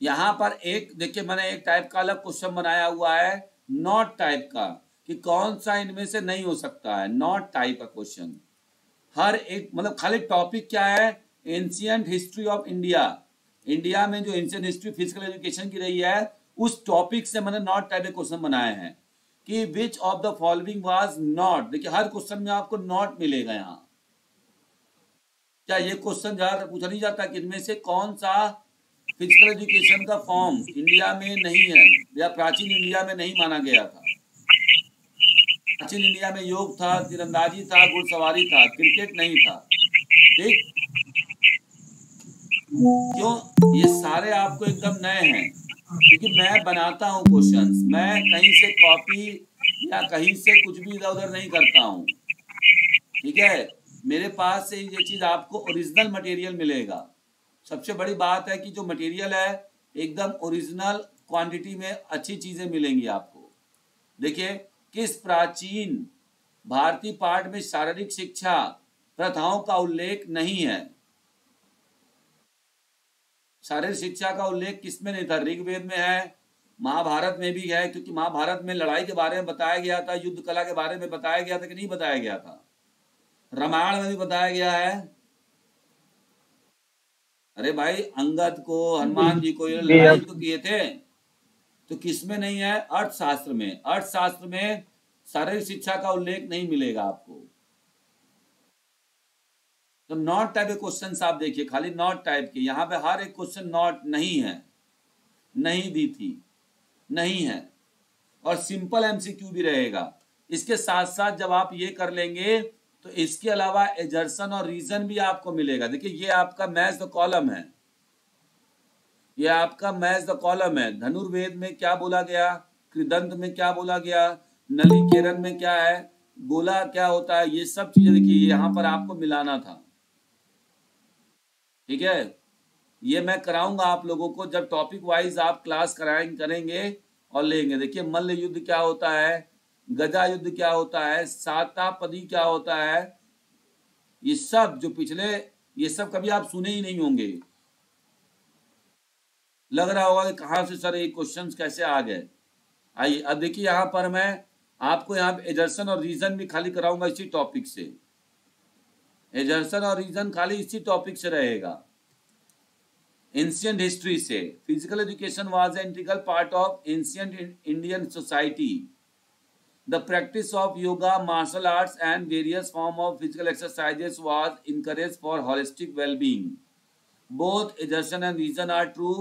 यहां पर एक देखिए मैंने एक टाइप का अलग क्वेश्चन बनाया हुआ है, नॉट टाइप का, कि कौन सा इनमें से नहीं हो सकता है। नॉट टाइप का क्वेश्चन हर एक, मतलब खाली टॉपिक क्या है, ancient history of India. India में जो एंशिएंट हिस्ट्री फिजिकल एजुकेशन की रही है, उस टॉपिक से मैंने नॉट टाइप के क्वेश्चन बनाए हैं कि which of the following was not. देखिए हर क्वेश्चन में आपको नॉट मिलेगा। यहाँ क्या ये क्वेश्चन ज्यादा पूछा नहीं जाता कि इनमें से कौन सा फिजिकल एजुकेशन का फॉर्म इंडिया में नहीं है या प्राचीन इंडिया में नहीं माना गया था। प्राचीन इंडिया में योग था, तीरंदाजी था, घुड़सवारी था, क्रिकेट नहीं था। ठीक, क्यों? ये सारे आपको एकदम नए हैं, क्योंकि मैं बनाता हूं क्वेश्चंस, मैं कहीं से कॉपी या कहीं से कुछ भी इधर उधर नहीं करता हूं। ठीक है, मेरे पास से ये चीज आपको ओरिजिनल मटेरियल मिलेगा। सबसे बड़ी बात है कि जो मटेरियल है एकदम ओरिजिनल क्वांटिटी में अच्छी चीजें मिलेंगी आपको। देखिए, किस प्राचीन भारतीय पाठ में शारीरिक शिक्षा प्रथाओं का उल्लेख नहीं है? शारीरिक शिक्षा का उल्लेख किसमें नहीं था? ऋग्वेद में है, महाभारत में भी है, क्योंकि महाभारत में लड़ाई के बारे में बताया गया था, युद्ध कला के बारे में बताया गया था कि नहीं बताया गया था? रामायण में भी बताया गया है। अरे भाई, अंगद को, हनुमान जी को ये लड़ाई तो किए थे। तो किसमें नहीं है? अर्थशास्त्र में। अर्थशास्त्र में शारीरिक शिक्षा का उल्लेख नहीं मिलेगा आपको। तो नॉट टाइप के क्वेश्चन आप देखिए, खाली नॉट टाइप के, यहाँ पे हर एक क्वेश्चन नॉट नहीं है, नहीं दी थी, नहीं है, और सिंपल एमसीक्यू भी रहेगा। इसके साथ साथ जब आप ये कर लेंगे तो इसके अलावा एजर्सन और रीजन भी आपको मिलेगा। देखिए ये आपका मैच द कॉलम है, ये आपका मैच द कॉलम है। धनुर्वेद में क्या बोला गया, कृदंत में क्या बोला गया, नलिकेरन में क्या है, गोला क्या होता है, ये सब चीजें देखिए यहाँ पर आपको मिलाना था। ठीक है, ये मैं कराऊंगा आप लोगों को जब टॉपिक वाइज आप क्लास करेंगे और लेंगे। देखिए मल्ल युद्ध क्या होता है, गजा युद्ध क्या होता है, सातापदी क्या होता है, ये सब जो पिछले, ये सब कभी आप सुने ही नहीं होंगे। लग रहा होगा कि कहां से सर ये क्वेश्चंस कैसे आ गए। आइए अब देखिए, यहाँ पर मैं आपको यहाँ पे एजर्सन और रीजन भी खाली कराऊंगा इसी टॉपिक से। एजर्सन और रीजन खाली इसी टॉपिक से रहेगा, एंशिएंट हिस्ट्री से। Physical education was an integral part of ancient Indian society. The practice of yoga, martial arts and various form of physical exercises was encourage for holistic wellbeing. Both assertion and reason are true,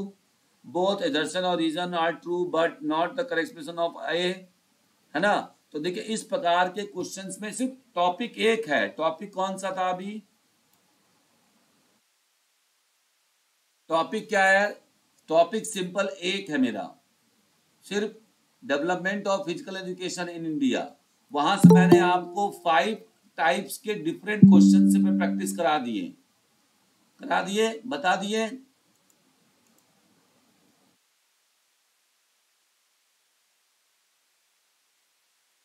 both assertion और reason are true but not the correct expression of A, है ना। तो देखिए इस प्रकार के questions में सिर्फ टॉपिक एक है। टॉपिक कौन सा था अभी? टॉपिक क्या है? टॉपिक सिंपल एक है मेरा, सिर्फ development of physical education in India. वहां से मैंने आपको 5 टाइप्स के डिफरेंट क्वेश्चन से प्रैक्टिस करा दिए, बता दिए।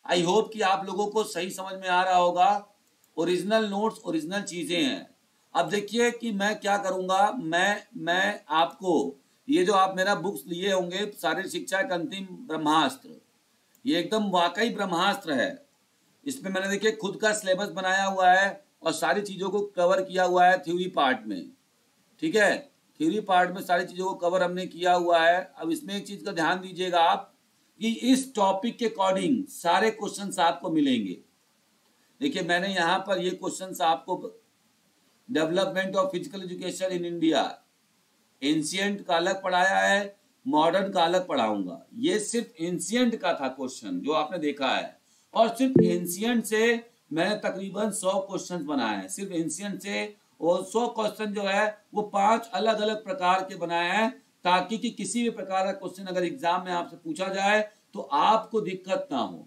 आई होप कि आप लोगों को सही समझ में आ रहा होगा। ओरिजिनल नोट्स, ओरिजिनल चीजें हैं। अब देखिए कि मैं क्या करूंगा, मैं आपको ये जो आप मेरा बुक्स लिए होंगे, शारीरिक शिक्षा का अंतिम ब्रह्मास्त्र, ये एकदम वाकई ब्रह्मास्त्र है। इसमें मैंने देखिए खुद का सिलेबस बनाया हुआ है और सारी चीजों को कवर किया हुआ है थ्योरी पार्ट में, ठीक है। थ्योरी पार्ट में सारी चीजों को कवर हमने किया हुआ है। अब इसमें एक चीज का ध्यान दीजिएगा आप कि इस टॉपिक के अकॉर्डिंग सारे क्वेश्चंस आपको मिलेंगे। देखिए मैंने यहाँ पर ये क्वेश्चंस आपको development of physical education in India, ancient का अलग पढ़ाया है, मॉडर्न का अलग पढ़ाऊंगा। ये सिर्फ एंशिएंट का था क्वेश्चन जो आपने देखा है, और सिर्फ एंशिएंट से मैंने तकरीबन 100 क्वेश्चन बनाए हैं। सिर्फ एंशिएंट से वो 100 क्वेश्चन जो है वो 5 अलग अलग प्रकार के बनाए हैं, ताकि कि किसी भी प्रकार का क्वेश्चन अगर एग्जाम में आपसे पूछा जाए तो आपको दिक्कत ना हो।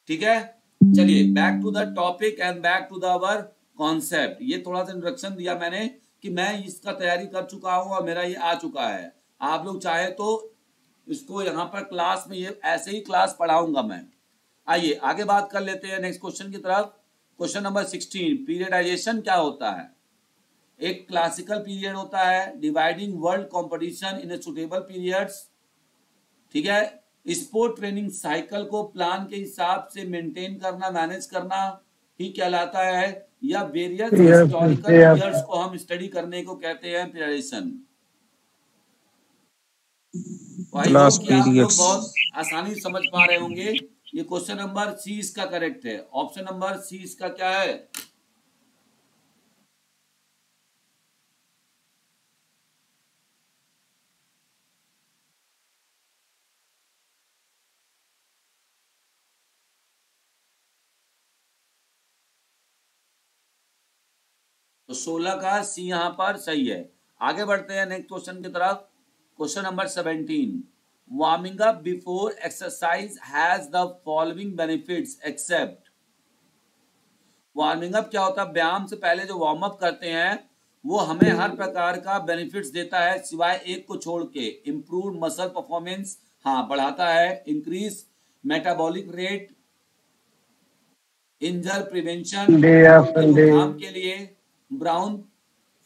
ठीक है, चलिए back to the topic and back to the our concept. ये थोड़ा सा इंट्रोडक्शन दिया मैंने कि मैं इसका तैयारी कर चुका हूं और मेरा ये आ चुका है। आप लोग चाहे तो इसको यहाँ पर क्लास में ये ऐसे ही क्लास पढ़ाऊंगा मैं। आइए आगे बात कर लेते हैं नेक्स्ट क्वेश्चन की तरफ। क्वेश्चन नंबर 16, पीरियडाइजेशन क्या होता है? एक क्लासिकल पीरियड होता है, dividing world competition in suitable periods, ठीक है। स्पोर्ट ट्रेनिंग साइकिल को प्लान के हिसाब से मेंटेन करना, मैनेज करना ही कहलाता है, या वेरियस हिस्टोरिकल पीरियड्स को हम स्टडी करने को कहते हैं पीरियडाइजेशन। आप लोग बहुत आसानी समझ पा रहे होंगे। ये क्वेश्चन नंबर सी इसका करेक्ट है। ऑप्शन नंबर सी इसका क्या है? तो 16 का सी यहां पर सही है। आगे बढ़ते हैं नेक्स्ट क्वेश्चन की तरफ। Question number 17, warming up before exercise has the following benefits except. Warming up क्या होता है? व्यायाम से पहले जो वार्म अप करते हैं वो हमें हर प्रकार का बेनिफिट्स देता है, सिवाय एक को छोड़ के। इंप्रूव मसल परफॉर्मेंस, हाँ बढ़ाता है। इंक्रीज मेटाबॉलिक रेट, इंजर प्रिवेंशन रोकथाम के लिए, ब्राउन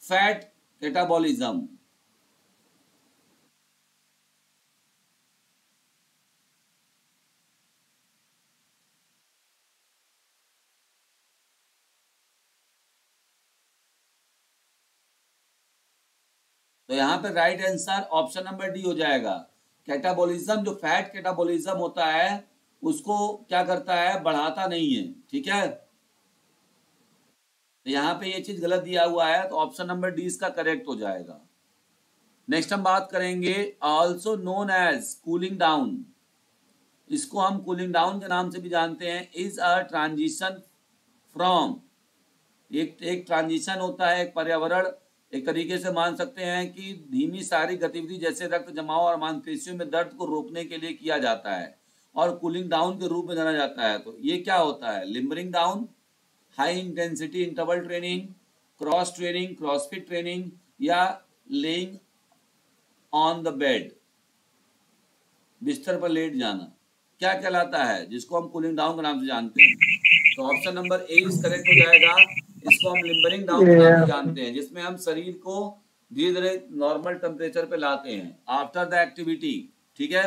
फैट कैटाबॉलिज्म। तो यहाँ पे right answer option number D हो जाएगा। कैटाबॉलिज्म, जो फैट कैटाबॉलिज्म होता है उसको क्या करता है? बढ़ाता नहीं है, ठीक है। तो यहाँ पे ये चीज गलत दिया हुआ है, तो ऑप्शन नंबर डी इसका करेक्ट हो जाएगा। नेक्स्ट हम बात करेंगे also known as cooling down. इसको हम कूलिंग डाउन के नाम से भी जानते हैं। इज अ ट्रांजिशन फ्रॉम, एक ट्रांजिशन होता है, एक पर्यावरण, एक तरीके से मान सकते हैं कि धीमी शारीरिक गतिविधि जैसे रक्त जमाव और मांसपेशियों में दर्द को रोकने के लिए किया जाता है और कूलिंग डाउन के रूप में जाना जाता है। तो ये क्या होता है? Limbering down, high intensity interval training, cross training, CrossFit training, या लेइंग ऑन द बेड, बिस्तर पर लेट जाना, क्या कहलाता है जिसको हम कूलिंग डाउन के नाम से जानते हैं? तो option number A is correct हो जाएगा। इसको हम लिम्बरिंग डाउन के नाम से जानते हैं, जिसमें हम शरीर को धीरे धीरे नॉर्मल टेम्परेचर पे लाते हैं आफ्टर द एक्टिविटी, ठीक है।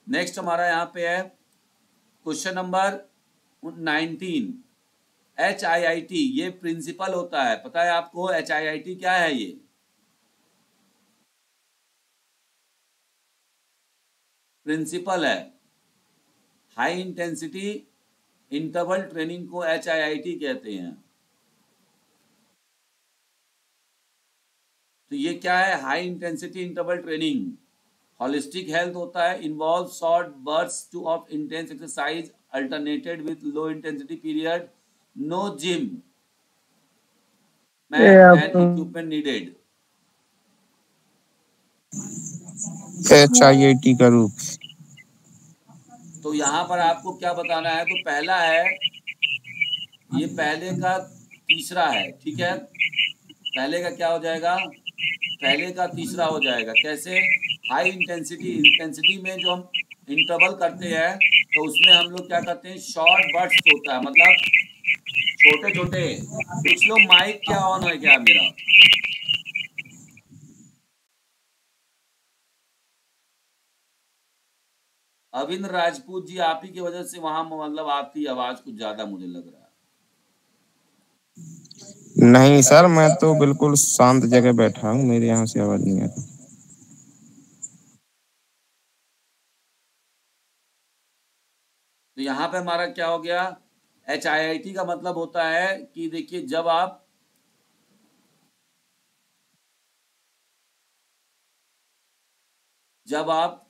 नेक्स्ट हमारा यहाँ पे है क्वेश्चन नंबर 19, HIIT ये प्रिंसिपल होता है, पता है आपको HIIT क्या है? ये प्रिंसिपल है। हाई इंटेंसिटी इंटरवल ट्रेनिंग को HIIT कहते हैं। तो ये क्या है? High intensity interval training. Holistic health होता है, involve short burst to of intense exercise alternated with low intensity period, no gym and equipment needed. HIIT का रूप। तो यहाँ पर आपको क्या बताना है? तो पहला है, ये पहले का तीसरा है, ठीक है? पहले का क्या हो जाएगा? पहले का तीसरा हो जाएगा। कैसे? हाई इंटेंसिटी में जो हम इंटरवल करते हैं तो उसमें हम लोग क्या करते हैं? शॉर्ट बर्स्ट होता है, मतलब छोटे छोटे। कुछ लोग माइक क्या ऑन है क्या मेरा? अविंद राजपूत जी, आप ही की वजह से वहां मतलब आपकी आवाज कुछ ज्यादा मुझे लग रहा है। नहीं सर, मैं तो बिल्कुल शांत जगह बैठा हूँ, मेरे यहाँ से आवाज नहीं आती। तो यहाँ पे हमारा क्या हो गया? HIIT का मतलब होता है कि देखिए, जब आप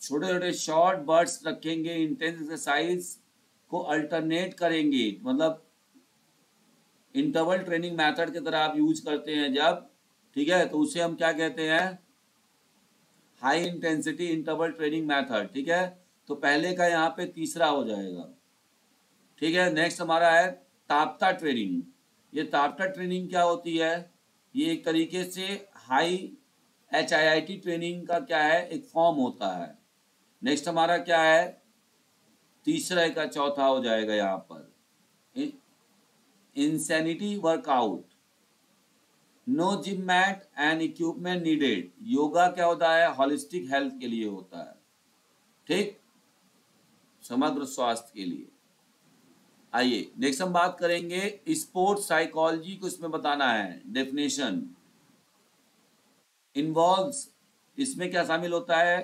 छोटे छोटे शॉर्ट बर्स्ट रखेंगे, इंटेंस एक्सरसाइज को अल्टरनेट करेंगे, मतलब इंटरवल ट्रेनिंग मेथड की तरह आप यूज करते हैं जब, ठीक है, तो उसे हम क्या कहते हैं? High intensity interval training method, ठीक है? तो पहले का यहाँ पे तीसरा हो जाएगा, ठीक है? नेक्स्ट हमारा है ताप्ता ट्रेनिंग। ये ताप्ता ट्रेनिंग क्या होती है? ये एक तरीके से हाई HIIT ट्रेनिंग का क्या है? एक फॉर्म होता है। नेक्स्ट हमारा क्या है? तीसरा का चौथा हो जाएगा यहाँ पर insanity workout, no gym mat and equipment needed. Yoga क्या होता है? होलिस्टिक हेल्थ के लिए होता है, ठीक, समग्र स्वास्थ्य के लिए। आइए नेक्स्ट हम बात करेंगे स्पोर्ट्स साइकोलॉजी को, इसमें बताना है डेफिनेशन। इन्वॉल्व्स, इसमें क्या शामिल होता है?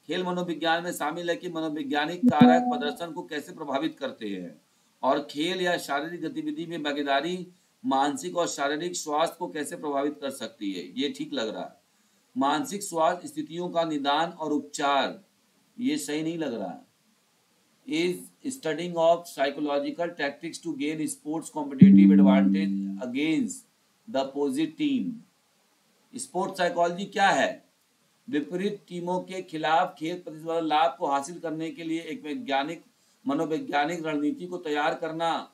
खेल मनोविज्ञान में शामिल है कि मनोवैज्ञानिक कारक प्रदर्शन को कैसे प्रभावित करते हैं, और खेल या शारीरिक गतिविधि में भागीदारी मानसिक और शारीरिक स्वास्थ्य को कैसे प्रभावित कर सकती है। ये ठीक लग रहा है। मानसिक स्वास्थ्य स्थितियों का निदान और उपचार, ये सही नहीं लग रहा है। Is studying of psychological tactics to gain sports competitive advantage against the opposite team. Sports psychology क्या है? विपरीत टीमों के खिलाफ खेल प्रतिस्पर्धा लाभ को हासिल करने के लिए एक मनोवैज्ञानिक रणनीति को तैयार करना,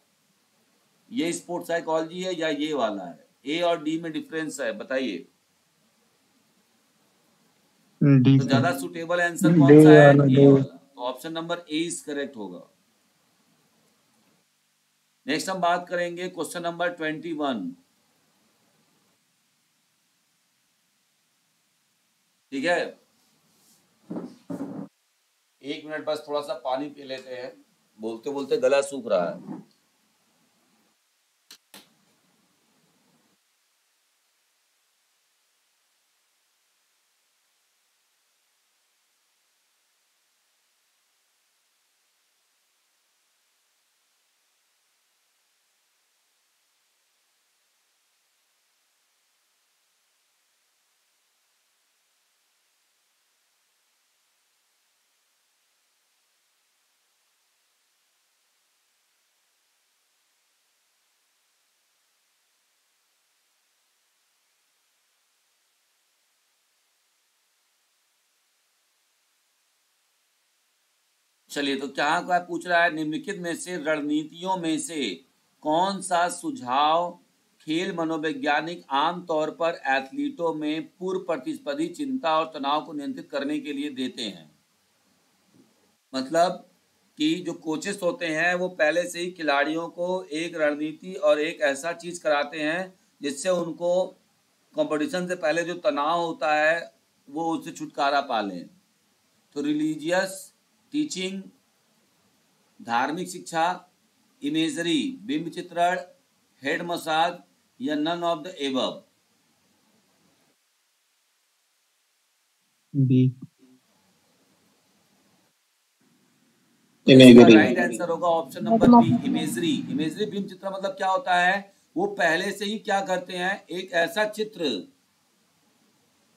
ये स्पोर्ट्स साइकोलॉजी है या ये वाला है? ए और डी में डिफरेंस है, बताइए। तो ज्यादा सुटेबल आंसर कौन सा है? ए वाला। तो option number A is correct होगा। नेक्स्ट हम बात करेंगे क्वेश्चन नंबर 21, ठीक है? एक मिनट बस, थोड़ा सा पानी पी लेते हैं, बोलते बोलते गला सूख रहा है। चलिए, तो क्या पूछ रहा है? निम्नलिखित में से रणनीतियों में से कौन सा सुझाव खेल मनोवैज्ञानिक आमतौर पर एथलीटों में पूर्व प्रतिस्पर्धी चिंता और तनाव को नियंत्रित करने के लिए देते हैं? मतलब कि जो कोचेस होते हैं वो पहले से ही खिलाड़ियों को एक रणनीति और एक ऐसा चीज कराते हैं जिससे उनको कंपटीशन से पहले जो तनाव होता है वो उससे छुटकारा पा लें। तो रिलीजियस टीचिंग, धार्मिक शिक्षा, इमेजरी, बिंब चित्रण, हेड मसाज या none of the above? B. इसका राइट आंसर होगा option number B, imagery. Imagery बिंब चित्र मतलब क्या होता है, वो पहले से ही क्या करते हैं, एक ऐसा चित्र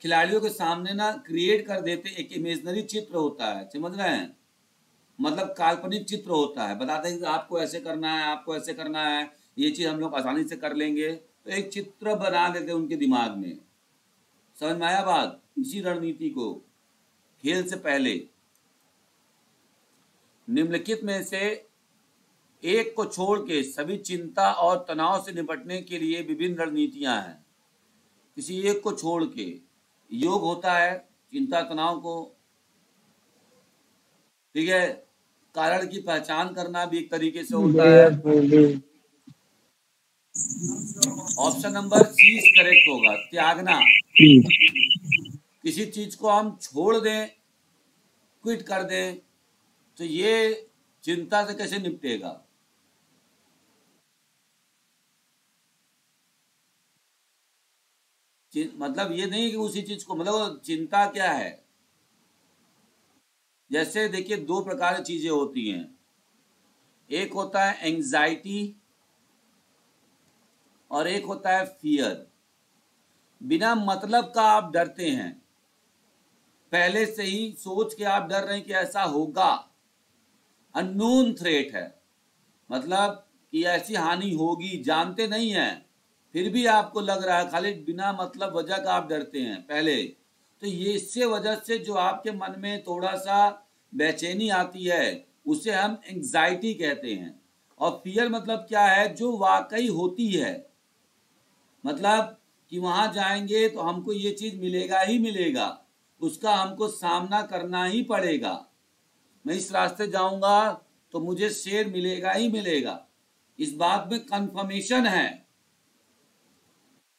खिलाड़ियों के सामने ना क्रिएट कर देते, एक इमेजनरी चित्र होता है, समझ रहे हैं, मतलब काल्पनिक चित्र होता है, बताते हैं कि आपको ऐसे करना है, आपको ऐसे करना है, ये चीज हम लोग आसानी से कर लेंगे, तो एक चित्र बना देते उनके दिमाग में। समझ में आया बात? इसी रणनीति को खेल से पहले निम्नलिखित में से एक को छोड़ के सभी चिंता और तनाव से निपटने के लिए विभिन्न रणनीतियां हैं। किसी एक को छोड़ के, योग होता है चिंता तनाव को, ठीक है, कारण की पहचान करना भी एक तरीके से होता है। ऑप्शन नंबर सी करेक्ट होगा, त्यागना। किसी चीज को हम छोड़ दें, क्विट कर दें, तो ये चिंता से कैसे निपटेगा? मतलब ये नहीं कि उसी चीज को, मतलब चिंता क्या है, जैसे देखिए दो प्रकार की चीजें होती हैं, एक होता है एंजाइटी और एक होता है फियर। बिना मतलब का आप डरते हैं, पहले से ही सोच के आप डर रहे हैं कि ऐसा होगा, अननोन थ्रेट है, मतलब कि ऐसी हानि होगी, जानते नहीं हैं, फिर भी आपको लग रहा है, खाली बिना मतलब वजह का आप डरते हैं पहले, तो ये इससे वजह से जो आपके मन में थोड़ा सा बेचैनी आती है उसे हम एंजाइटी कहते हैं। और फियर मतलब क्या है, जो वाकई होती है, मतलब कि वहां जाएंगे तो हमको ये चीज मिलेगा ही मिलेगा, उसका हमको सामना करना ही पड़ेगा, मैं इस रास्ते जाऊंगा तो मुझे शेर मिलेगा ही मिलेगा, इस बात में कंफर्मेशन है।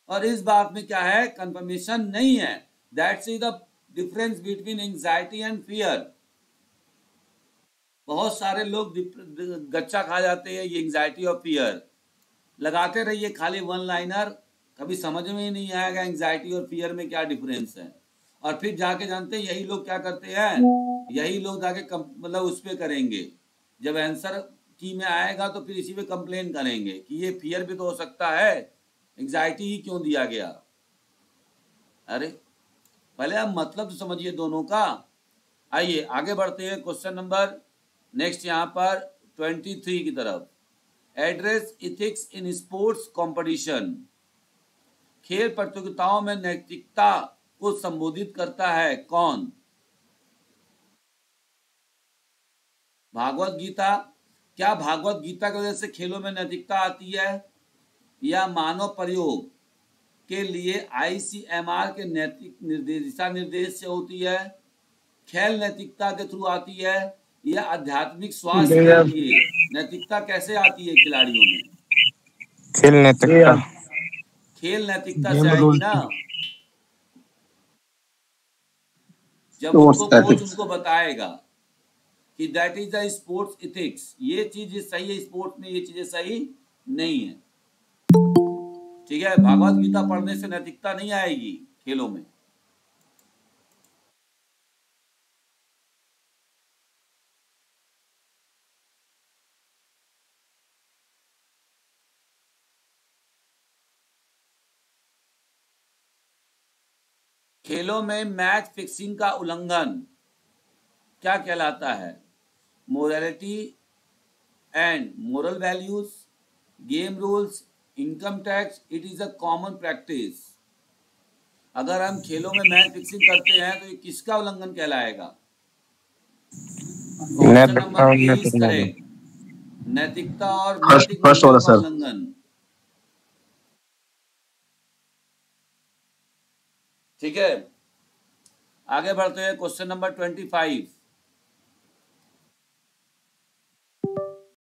और इस बात में क्या है, कंफर्मेशन नहीं है। That's the difference between anxiety and fear. बहुत सारे लोग गच्चा खा जाते हैं, ये एंजाइटी और फियर लगाते रहिए, खाली वन लाइनर, कभी समझ में ही नहीं आएगा एंजाइटी और फियर में क्या डिफरेंस है। और फिर जाके जानते हैं यही लोग क्या करते हैं, यही लोग जाके मतलब उस पर करेंगे, जब आंसर की में आएगा तो फिर इसी पे कंप्लेन करेंगे कि ये फियर भी तो हो सकता है, एंजाइटी ही क्यों दिया गया। अरे पहले आप मतलब तो समझिए दोनों का। आइए आगे बढ़ते हैं, क्वेश्चन नंबर नेक्स्ट यहाँ पर 23 की तरफ। Address ethics in sports competition. खेल प्रतियोगिताओं में नैतिकता को संबोधित करता है कौन? भागवत गीता। क्या भागवत गीता की वजह से खेलों में नैतिकता आती है, या मानव प्रयोग के लिए आईसीएमआर के नैतिक दिशा निर्देश से होती है, खेल नैतिकता के थ्रू आती है, या आध्यात्मिक स्वास्थ्य के लिए नैतिकता कैसे आती है खिलाड़ियों में? खेल नैतिकता। खेल नैतिकता से आएगी ना, जब उनको कोच उनको बताएगा कि that is the sports ethics, ये चीज सही है स्पोर्ट्स में, ये चीजें सही नहीं है, ठीक है। भागवत गीता पढ़ने से नैतिकता नहीं आएगी खेलों में। खेलों में मैच फिक्सिंग का उल्लंघन क्या कहलाता है? Morality and moral values, game rules, income tax, it is a common practice. अगर हम खेलों में मैच फिक्सिंग करते हैं तो ये किसका उल्लंघन कहलाएगा? Option number A is correct, नैतिकता और नैतिक मूल्यों का उल्लंघन, ठीक है। आगे बढ़ते हैं, क्वेश्चन नंबर 25।